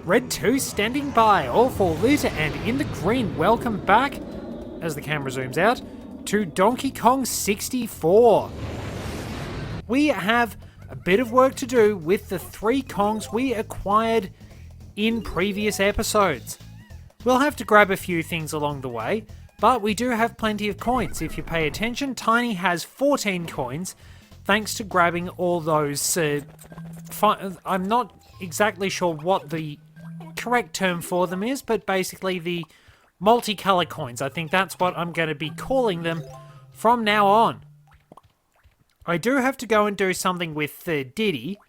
Red 2 standing by, all for Lita, and in the green, welcome back, as the camera zooms out, to Donkey Kong 64. We have a bit of work to do with the 3 Kongs we acquired in previous episodes. We'll have to grab a few things along the way, but we do have plenty of coins. If you pay attention, Tiny has 14 coins, thanks to grabbing all those... I'm not exactly sure what the correct term for them is, but basically the multicolour coins. I think that's what I'm going to be calling them from now on. I do have to go and do something with Diddy,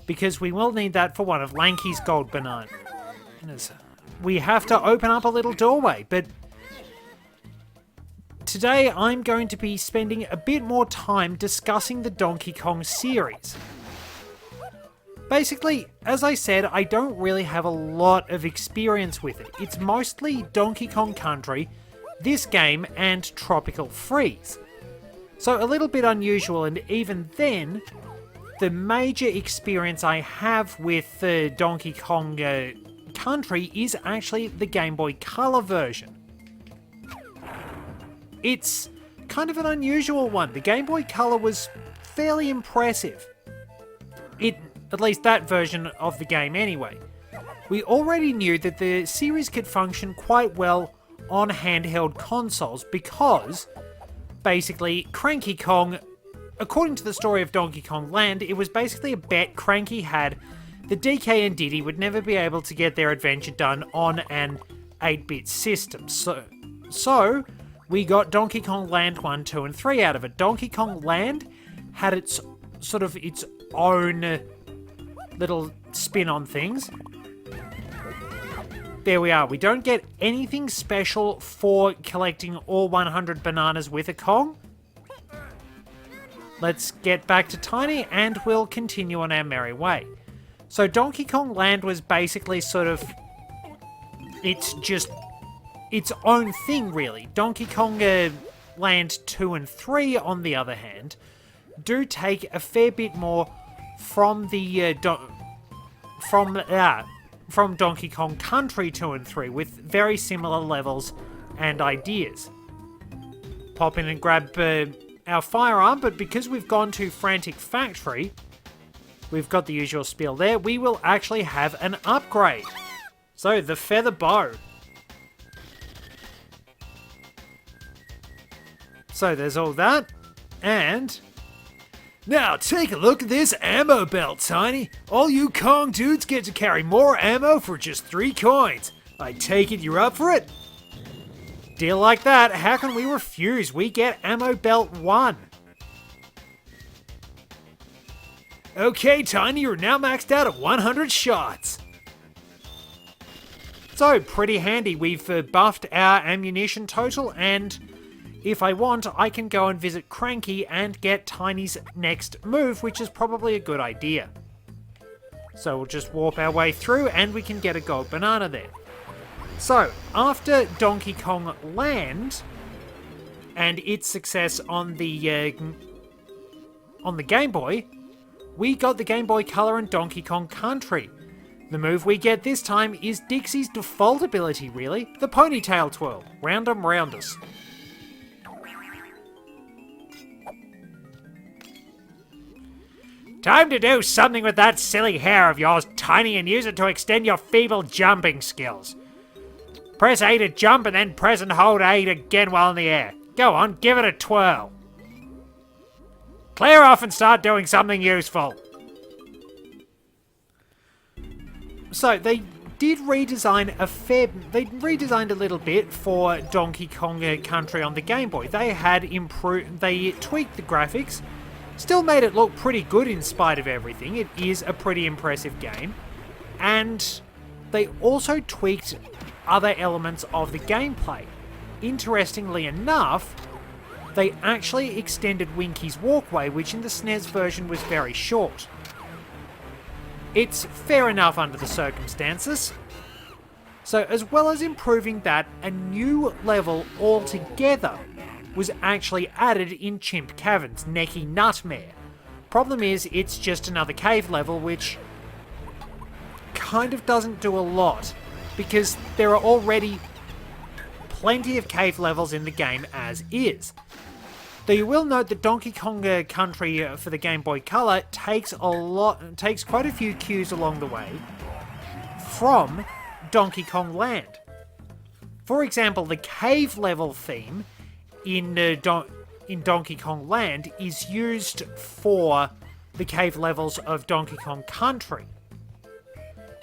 because we will need that for one of Lanky's gold bananas. We have to open up a little doorway, but today I'm going to be spending a bit more time discussing the Donkey Kong series. Basically, as I said, I don't really have a lot of experience with it. It's mostly Donkey Kong Country, this game, and Tropical Freeze. So a little bit unusual, and even then, the major experience I have with Donkey Kong Country is actually the Game Boy Color version. It's kind of an unusual one. The Game Boy Color was fairly impressive. At least that version of the game anyway. We already knew that the series could function quite well on handheld consoles because, basically, Cranky Kong, according to the story of Donkey Kong Land, it was basically a bet Cranky had that DK and Diddy would never be able to get their adventure done on an 8-bit system. So, we got Donkey Kong Land 1, 2, and 3 out of it. Donkey Kong Land had its own little spin on things. There we are. We don't get anything special for collecting all 100 bananas with a Kong. Let's get back to Tiny and we'll continue on our merry way. So Donkey Kong Land was basically it's just its own thing, really. Donkey Kong Land 2 and 3, on the other hand, do take a fair bit more from the from Donkey Kong Country 2 and 3, with very similar levels and ideas. Pop in and grab our firearm, but because we've gone to Frantic Factory, we've got the usual spiel there, we will actually have an upgrade. So, the feather bow. So there's all that, and... Now, take a look at this ammo belt, Tiny. All you Kong dudes get to carry more ammo for just 3 coins. I take it you're up for it? Deal like that, how can we refuse? We get ammo belt 1. Okay, Tiny, you're now maxed out at 100 shots. So, pretty handy. We've buffed our ammunition total, and... if I want, I can go and visit Cranky and get Tiny's next move, which is probably a good idea. So we'll just warp our way through and we can get a gold banana there. So, after Donkey Kong Land and its success on the Game Boy, we got the Game Boy Color and Donkey Kong Country. The move we get this time is Dixie's default ability, really, the ponytail twirl. Round 'em rounders. Time to do something with that silly hair of yours, Tiny, and use it to extend your feeble jumping skills. Press A to jump and then press and hold A again while in the air. Go on, give it a twirl. Clear off and start doing something useful. So, they redesigned a little bit for Donkey Kong Country on the Game Boy. They tweaked the graphics. Still made it look pretty good in spite of everything. It is a pretty impressive game. And they also tweaked other elements of the gameplay. Interestingly enough, they actually extended Winky's walkway, which in the SNES version was very short. It's fair enough under the circumstances. So as well as improving that, a new level altogether was actually added in Chimp Caverns, Necky Nutmare. Problem is, it's just another cave level, which kind of doesn't do a lot, because there are already plenty of cave levels in the game as is. Though you will note that Donkey Kong Country for the Game Boy Color takes quite a few cues along the way from Donkey Kong Land. For example, the cave level theme in Donkey Kong Land is used for the cave levels of Donkey Kong Country.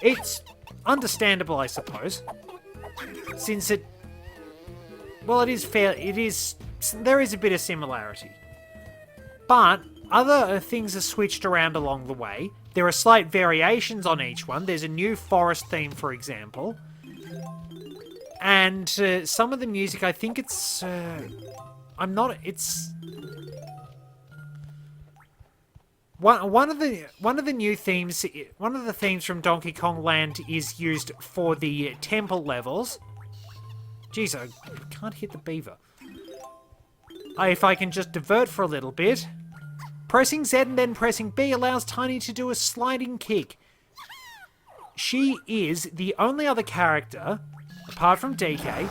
It's understandable, I suppose, since there is a bit of similarity. But other things are switched around along the way. There are slight variations on each one. There's a new forest theme, for example. And some of the music, I think it's... One of the new themes, one of the themes from Donkey Kong Land is used for the temple levels. Jeez, I can't hit the beaver. If I can just divert for a little bit. Pressing Z and then pressing B allows Tiny to do a sliding kick. She is the only other character, apart from DK.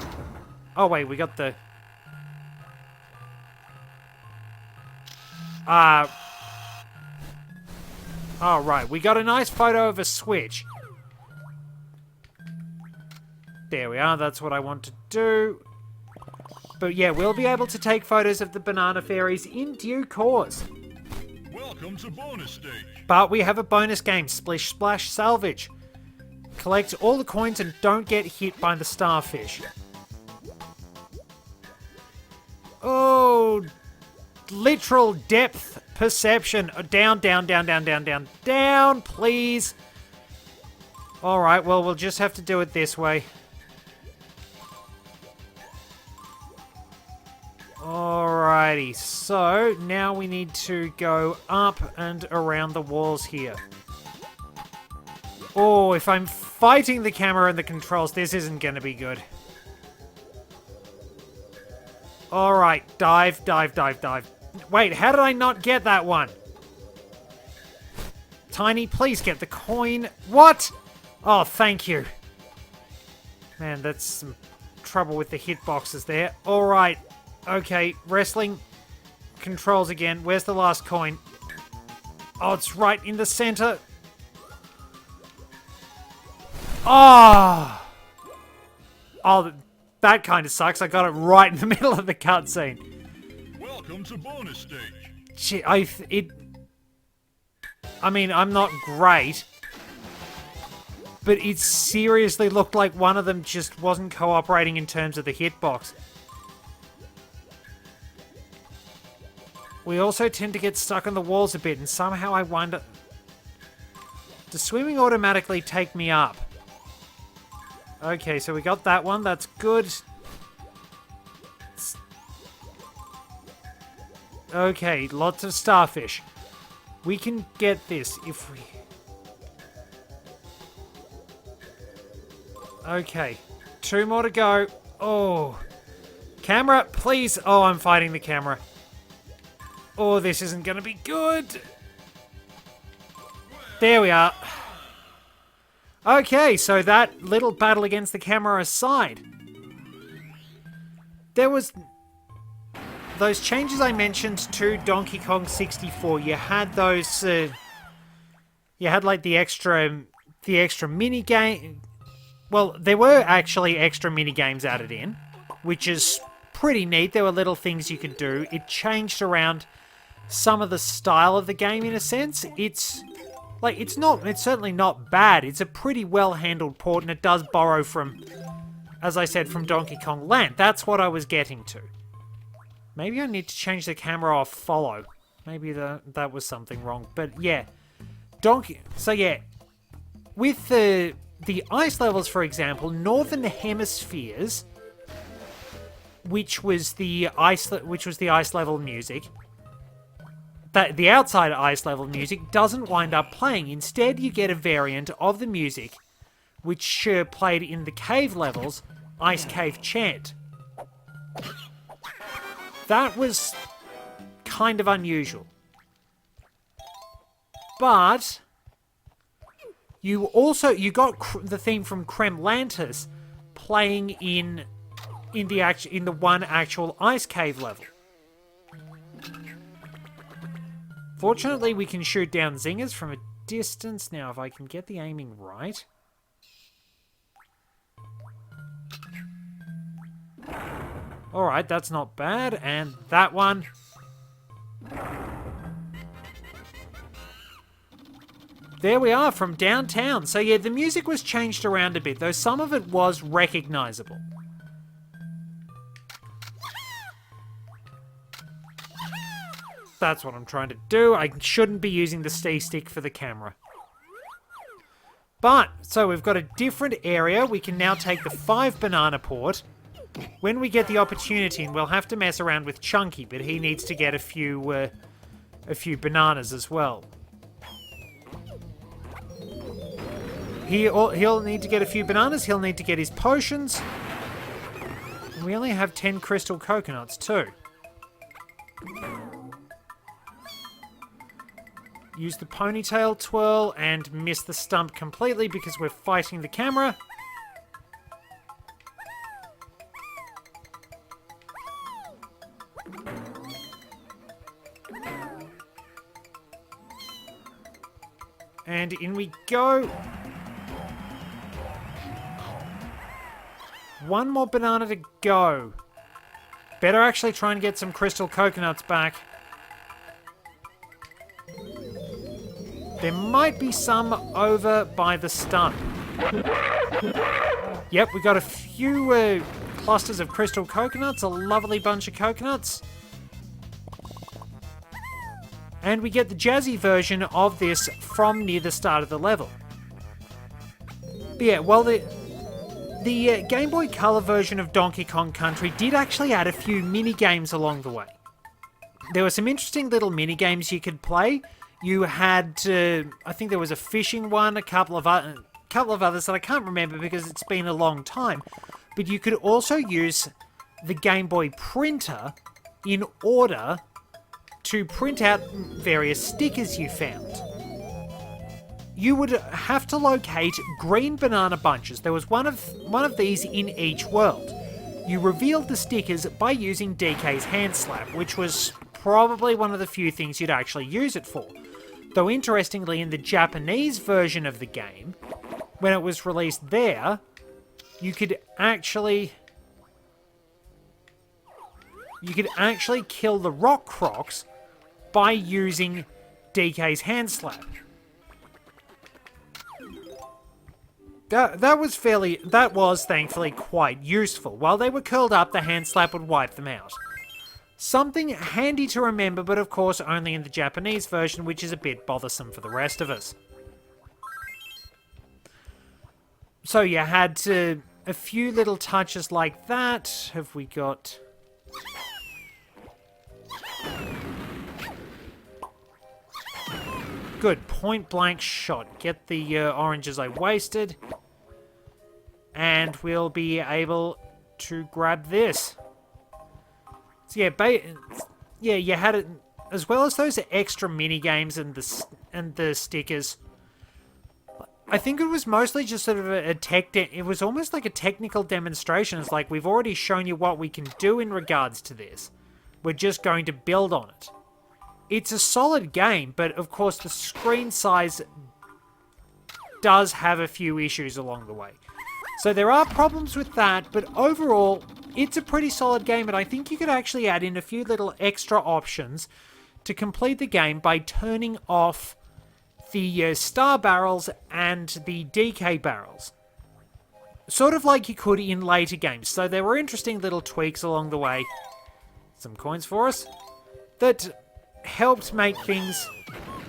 Oh wait, we got the... Oh right, we got a nice photo of a switch. There we are, that's what I want to do. But yeah, we'll be able to take photos of the banana fairies in due course. Welcome to bonus stage. But we have a bonus game, Splish Splash Salvage. Collect all the coins and don't get hit by the starfish. Oh, literal depth perception. Down, down, down, down, down, down, down, please. Alright, well, we'll just have to do it this way. Alrighty, so now we need to go up and around the walls here. Oh, if I'm fighting the camera and the controls, this isn't going to be good. Alright, dive, dive, dive, dive. Wait, how did I not get that one? Tiny, please get the coin. What? Oh, thank you. Man, that's some trouble with the hitboxes there. Alright. Okay, wrestling controls again. Where's the last coin? Oh, it's right in the center. Oh! Oh, that kind of sucks. I got it right in the middle of the cutscene. Welcome to bonus stage. Gee, I mean, I'm not great, but it seriously looked like one of them just wasn't cooperating in terms of the hitbox. We also tend to get stuck on the walls a bit, and somehow I wind up... Does swimming automatically take me up? Okay, so we got that one. That's good. Okay, lots of starfish. We can get this if we... Okay, 2 more to go. Oh. Camera, please. Oh, I'm fighting the camera. Oh, this isn't going to be good. There we are. Okay, so that little battle against the camera aside, there was those changes I mentioned to Donkey Kong 64. You had those, you had like the extra mini game. Well, there were actually extra mini games added in, which is pretty neat. There were little things you could do. It changed around some of the style of the game in a sense. It's certainly not bad. It's a pretty well handled port, and it does borrow from, as I said, from Donkey Kong Land. That's what I was getting to. Maybe I need to change the camera off follow. Maybe that was something wrong. But yeah, so yeah, with the ice levels, for example, Northern Hemispheres, which was the ice level music. The outside ice level music doesn't wind up playing. Instead, you get a variant of the music, which played in the cave levels, Ice Cave Chant. That was kind of unusual. But You got the theme from Kremlantis playing in the one actual ice cave level. Fortunately, we can shoot down zingers from a distance now if I can get the aiming right. Alright, that's not bad. And that one. There we are from downtown. So yeah, the music was changed around a bit, though some of it was recognizable. That's what I'm trying to do. I shouldn't be using the C-stick for the camera. But, so we've got a different area. We can now take the 5 banana port. When we get the opportunity, and we'll have to mess around with Chunky, but he needs to get a few bananas as well. He'll need to get a few bananas. He'll need to get his potions. And we only have 10 crystal coconuts too. Use the ponytail twirl and miss the stump completely because we're fighting the camera. And in we go. One more banana to go. Better actually try and get some crystal coconuts back. There might be some over by the stump. Yep, we got a few clusters of crystal coconuts, a lovely bunch of coconuts. And we get the jazzy version of this from near the start of the level. But yeah, well, the Game Boy Color version of Donkey Kong Country did actually add a few mini-games along the way. There were some interesting little mini-games you could play. You had, I think there was a fishing one, a couple of others that I can't remember because it's been a long time. But you could also use the Game Boy printer in order to print out various stickers you found. You would have to locate green banana bunches. There was one of these in each world. You revealed the stickers by using DK's hand slap, which was probably one of the few things you'd actually use it for. Though interestingly, in the Japanese version of the game, when it was released there, you could actually kill the rock crocs by using DK's hand slap. That was thankfully quite useful. While they were curled up, the hand slap would wipe them out. Something handy to remember, but of course only in the Japanese version, which is a bit bothersome for the rest of us. So you had a few little touches like that. Have we got... Good, point blank shot. Get the oranges I wasted. And we'll be able to grab this. So yeah, you had it, as well as those extra mini games and the stickers. I think it was mostly just sort of it was almost like a technical demonstration. It's like, we've already shown you what we can do in regards to this. We're just going to build on it. It's a solid game, but of course the screen size does have a few issues along the way. So there are problems with that, but overall, it's a pretty solid game, and I think you could actually add in a few little extra options to complete the game by turning off the star barrels and the DK barrels. Sort of like you could in later games. So there were interesting little tweaks along the way. Some coins for us. That helped make things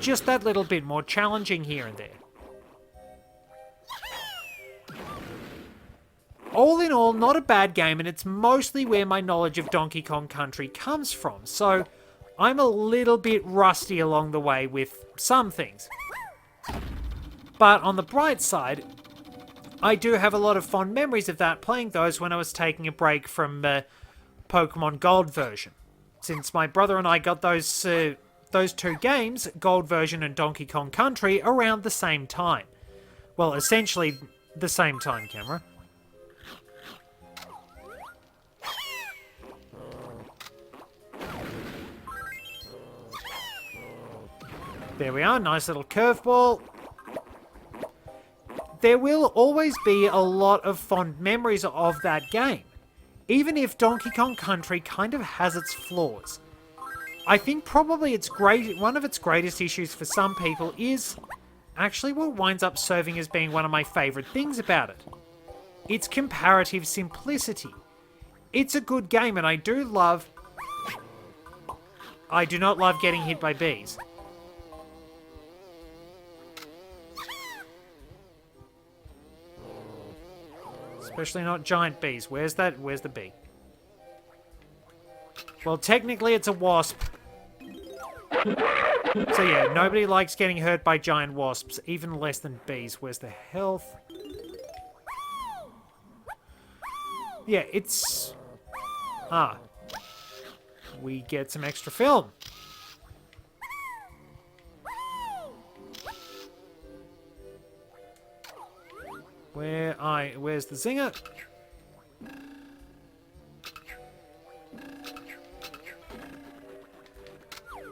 just that little bit more challenging here and there. All in all, not a bad game, and it's mostly where my knowledge of Donkey Kong Country comes from, so I'm a little bit rusty along the way with some things. But on the bright side, I do have a lot of fond memories of that, playing those when I was taking a break from Pokemon Gold version. Since my brother and I got those two games, Gold version and Donkey Kong Country, around the same time. Well, essentially the same time camera. There we are, nice little curveball. There will always be a lot of fond memories of that game, even if Donkey Kong Country kind of has its flaws. I think probably one of its greatest issues for some people is actually what winds up serving as being one of my favourite things about it. Its comparative simplicity. It's a good game, and I do not love getting hit by bees. Especially not giant bees. Where's the bee? Well, technically it's a wasp. So yeah, nobody likes getting hurt by giant wasps, even less than bees. Where's the health? Yeah, it's... Ah. We get some extra film. Where's the zinger?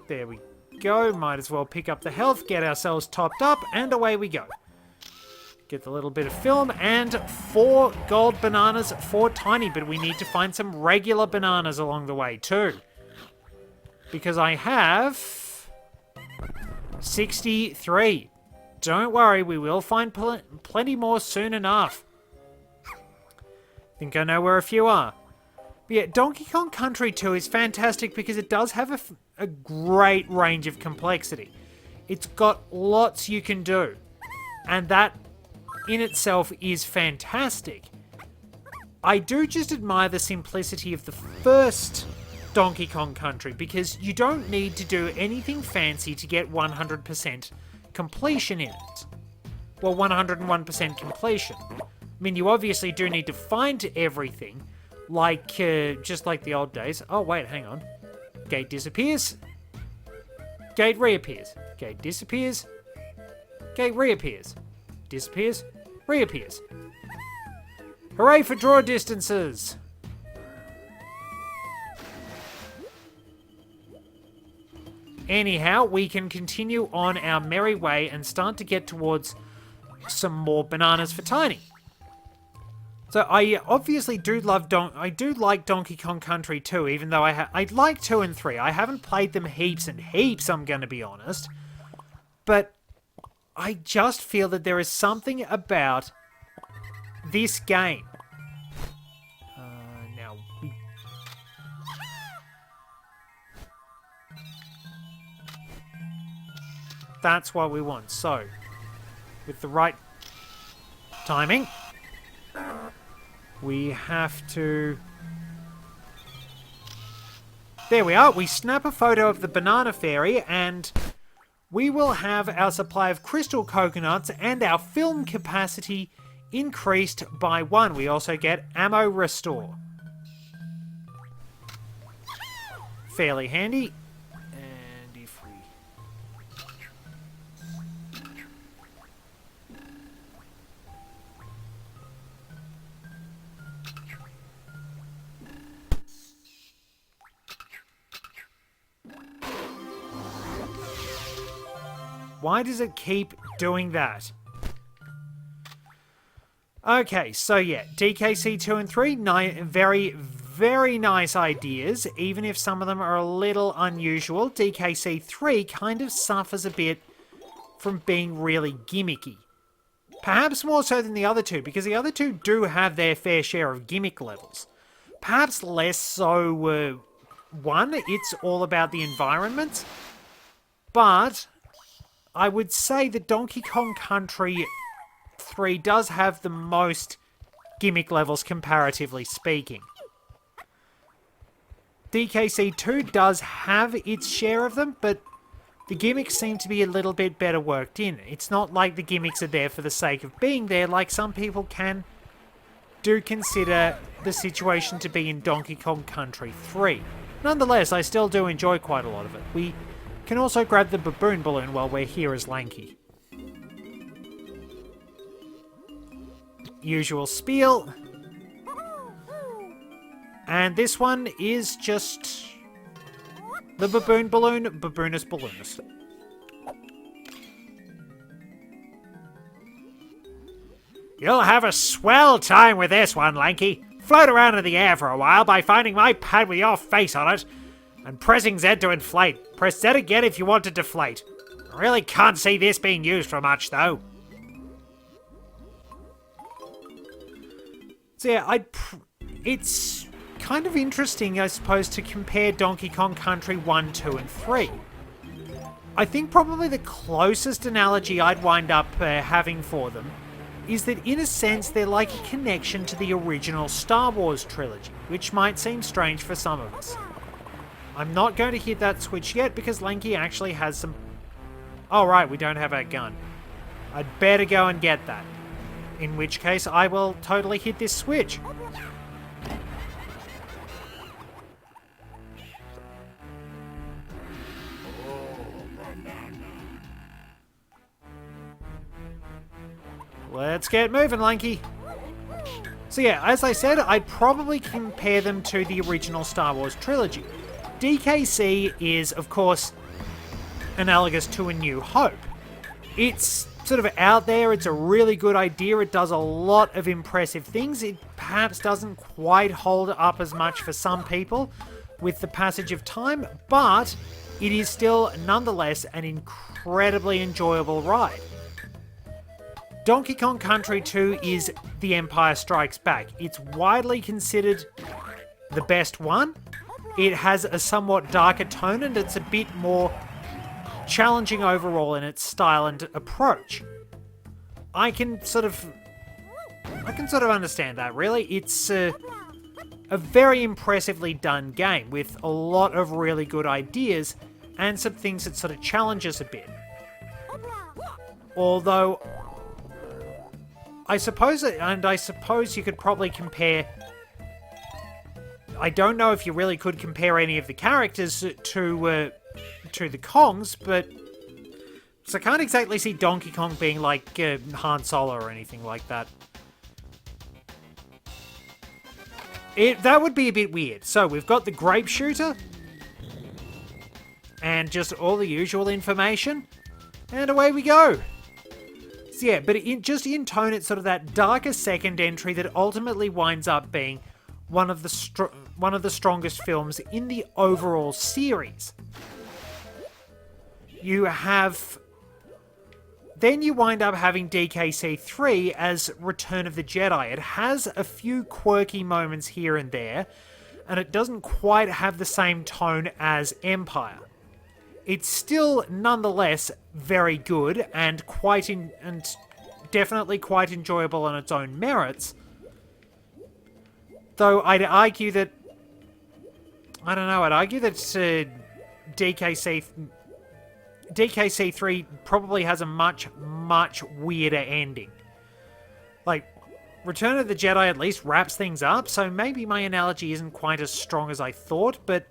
There we go. Might as well pick up the health, get ourselves topped up, and away we go. Get the little bit of film, and 4 gold bananas for Tiny, but we need to find some regular bananas along the way too. Because I have 63. Don't worry, we will find plenty more soon enough. Think I know where a few are. But yeah, Donkey Kong Country 2 is fantastic because it does have a great range of complexity. It's got lots you can do. And that in itself is fantastic. I do just admire the simplicity of the first Donkey Kong Country because you don't need to do anything fancy to get 100% completion in it. Well, 101% completion. I mean, you obviously do need to find everything, like, just like the old days. Oh, wait, hang on. Gate disappears. Gate reappears. Gate disappears. Gate reappears. Disappears. Reappears. Hooray for draw distances! Anyhow, we can continue on our merry way and start to get towards some more bananas for Tiny. So I obviously do like Donkey Kong Country 2, even though I like 2 and 3. I haven't played them heaps and heaps, I'm going to be honest. But I just feel that there is something about this game. That's what we want. So, with the right timing, we have to... There we are. We snap a photo of the banana fairy and we will have our supply of crystal coconuts and our film capacity increased by 1. We also get ammo restore. Fairly handy. And if we... Why does it keep doing that? Okay, so yeah, DKC 2 and 3, very, very nice ideas, even if some of them are a little unusual. DKC 3 kind of suffers a bit from being really gimmicky. Perhaps more so than the other two, because the other two do have their fair share of gimmick levels. Perhaps less so 1, it's all about the environment, but I would say that Donkey Kong Country 3 does have the most gimmick levels, comparatively speaking. DKC 2 does have its share of them, but the gimmicks seem to be a little bit better worked in. It's not like the gimmicks are there for the sake of being there, like some people do consider the situation to be in Donkey Kong Country 3. Nonetheless, I still do enjoy quite a lot of it. We can also grab the Baboon Balloon while we're here as Lanky. usual spiel. And this one is just the Baboon Balloon, Baboonus Balloonus. You'll have a swell time with this one, Lanky. Float around in the air for a while by finding my pad with your face on it and pressing Z to inflate. Press Z again if you want to deflate. I really can't see this being used for much, though. So yeah, it's kind of interesting, I suppose, to compare Donkey Kong Country 1, 2, and 3. I think probably the closest analogy I'd wind up having for them is that, in a sense, they're like a connection to the original Star Wars trilogy, which might seem strange for some of us. I'm not going to hit that switch yet because Lanky actually has some... Oh, right, we don't have our gun. I'd better go and get that. In which case, I will totally hit this switch. Let's get moving, Lanky. So yeah, as I said, I'd probably compare them to the original Star Wars trilogy. DKC is, of course, analogous to A New Hope. It's sort of out there, it's a really good idea, it does a lot of impressive things. It perhaps doesn't quite hold up as much for some people with the passage of time, but it is still nonetheless an incredibly enjoyable ride. Donkey Kong Country 2 is The Empire Strikes Back. It's widely considered the best one. It has a somewhat darker tone and it's a bit more challenging overall in its style and approach. I can sort of understand that, really. It's a very impressively done game with a lot of really good ideas and some things that sort of challenge us a bit. Although, I suppose you could probably compare... I don't know if you really could compare any of the characters to the Kongs, but... So I can't exactly see Donkey Kong being like Han Solo or anything like that. That would be a bit weird. So we've got the grape shooter. And just all the usual information. And away we go. So yeah, but just in tone, it's sort of that darker second entry that ultimately winds up being one of the strongest films in the overall series. Then you wind up having DKC3 as Return of the Jedi. It has a few quirky moments here and there, and it doesn't quite have the same tone as Empire. It's still, nonetheless, very good and definitely quite enjoyable on its own merits. Though I'd argue that... I don't know, I'd argue that DKC3 probably has a much, much weirder ending. Like, Return of the Jedi at least wraps things up, so maybe my analogy isn't quite as strong as I thought, but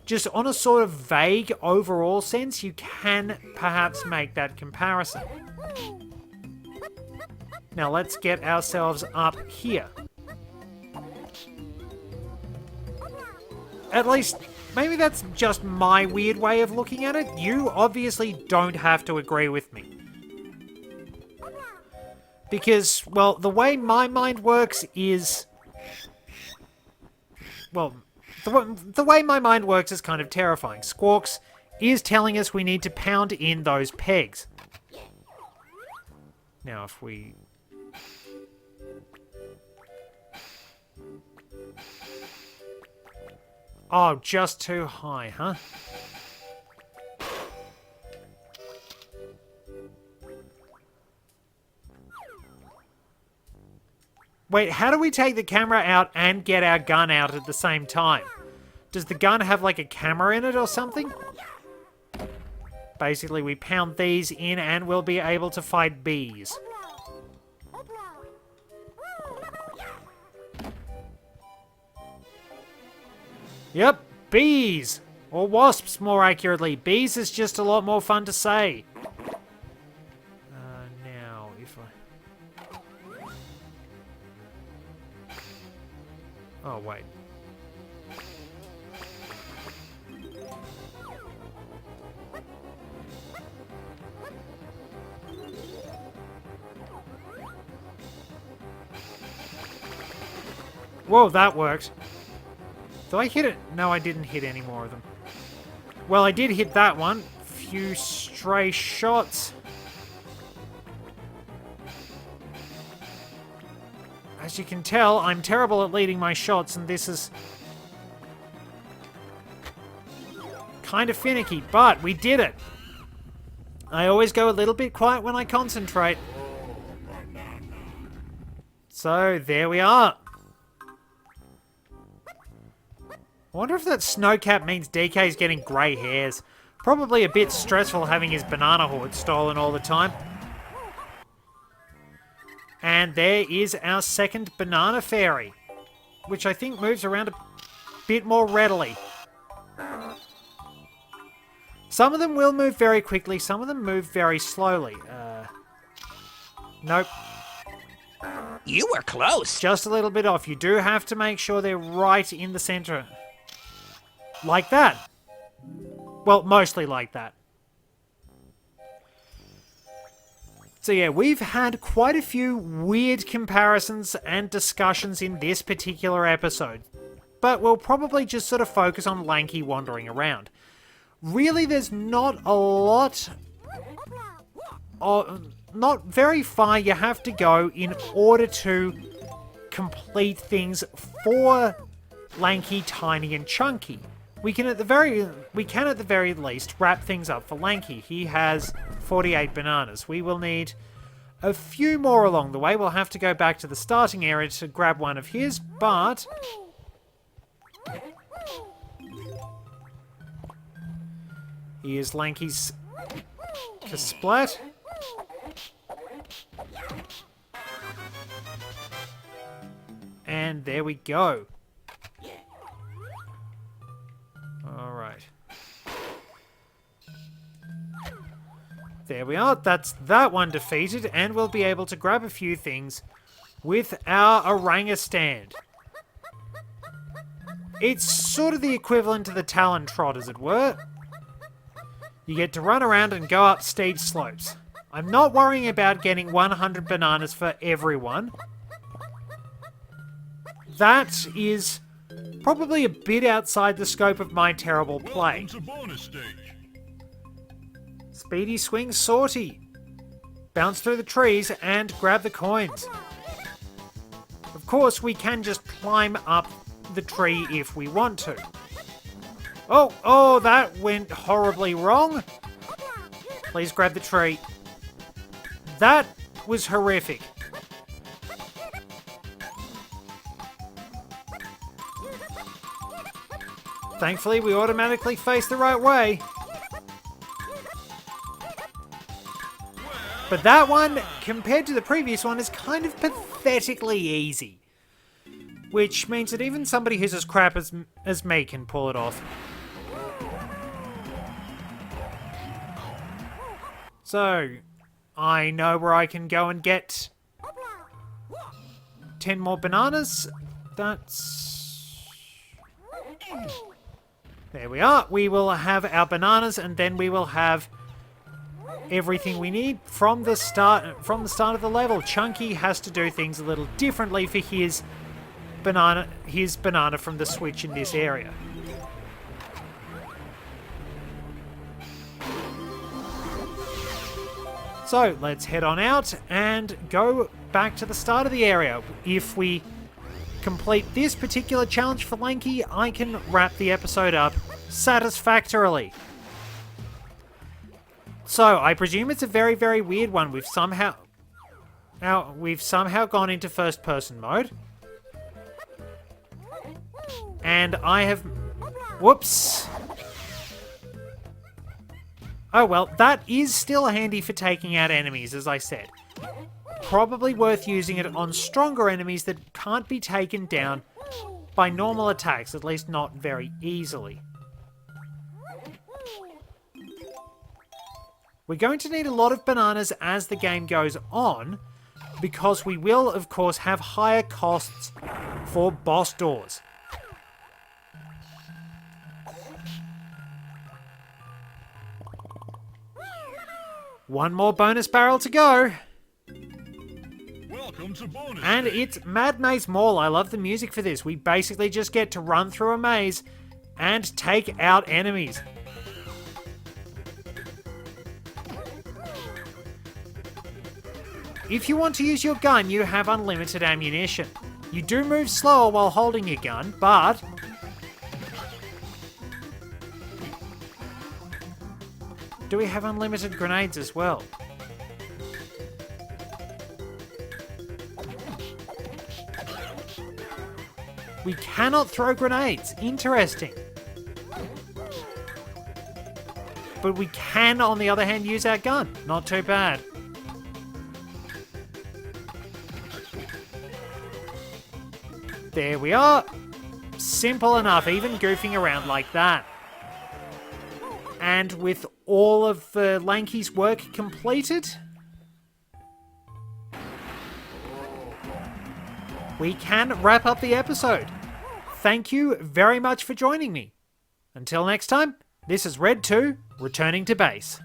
just on a sort of vague overall sense, you can perhaps make that comparison. Now let's get ourselves up here. At least, maybe that's just my weird way of looking at it. You obviously don't have to agree with me. Because, well, the way my mind works is... Well, the way my mind works is kind of terrifying. Squawks is telling us we need to pound in those pegs. Now, if we... Oh, just too high, huh? Wait, how do we take the camera out and get our gun out at the same time? Does the gun have like a camera in it or something? Basically, we pound these in and we'll be able to fight bees. Yep, bees! Or wasps, more accurately. Bees is just a lot more fun to say. Now, if I... Oh, wait. Whoa, that worked. Did I hit it? No, I didn't hit any more of them. Well, I did hit that one. Few stray shots. As you can tell, I'm terrible at leading my shots, and this is kind of finicky, but we did it. I always go a little bit quiet when I concentrate. So, there we are. I wonder if that snowcap means DK's getting grey hairs. Probably a bit stressful having his banana hoard stolen all the time. And there is our second banana fairy, which I think moves around a bit more readily. Some of them will move very quickly, some of them move very slowly. Nope. You were close. Just a little bit off. You do have to make sure they're right in the center. Like that. Well, mostly like that. So yeah, we've had quite a few weird comparisons and discussions in this particular episode. But we'll probably just sort of focus on Lanky wandering around. Really, there's not a lot... not very far you have to go in order to complete things for Lanky, Tiny, and Chunky. We can at the very least wrap things up for Lanky. He has 48 bananas. We will need a few more along the way. We'll have to go back to the starting area to grab one of his, but here's Lanky's Kasplat. And there we go. Alright. There we are. That's that one defeated, and we'll be able to grab a few things with our orangutan. It's sort of the equivalent to the Talon Trot, as it were. You get to run around and go up steep slopes. I'm not worrying about getting 100 bananas for everyone. That is probably a bit outside the scope of my terrible play. Welcome to bonus stage. Speedy swing sortie. Bounce through the trees and grab the coins. Of course, we can just climb up the tree if we want to. Oh, that went horribly wrong. Please grab the tree. That was horrific. Thankfully, we automatically face the right way. But that one, compared to the previous one, is kind of pathetically easy. Which means that even somebody who's as crap as me can pull it off. So, I know where I can go and get 10 more bananas. That's... There we are. We will have our bananas, and then we will have everything we need from the start of the level. Chunky has to do things a little differently for his banana from the switch in this area. So let's head on out and go back to the start of the area. If we complete this particular challenge for Lanky, I can wrap the episode up satisfactorily. So, I presume it's a very, very weird one. We've somehow gone into first-person mode. And I have... Whoops. Oh well, that is still handy for taking out enemies, as I said. Probably worth using it on stronger enemies that can't be taken down by normal attacks, at least not very easily. We're going to need a lot of bananas as the game goes on, because we will, of course, have higher costs for boss doors. One more bonus barrel to go. Welcome to bonus And stage. it's Mad Maze Mall. I love the music for this. We basically just get to run through a maze and take out enemies. If you want to use your gun, you have unlimited ammunition. You do move slower while holding your gun, but do we have unlimited grenades as well? We cannot throw grenades. Interesting. But we can, on the other hand, use our gun. Not too bad. There we are. Simple enough, even goofing around like that. And with all of Lanky's work completed, we can wrap up the episode. Thank you very much for joining me. Until next time, this is Red 2, returning to base.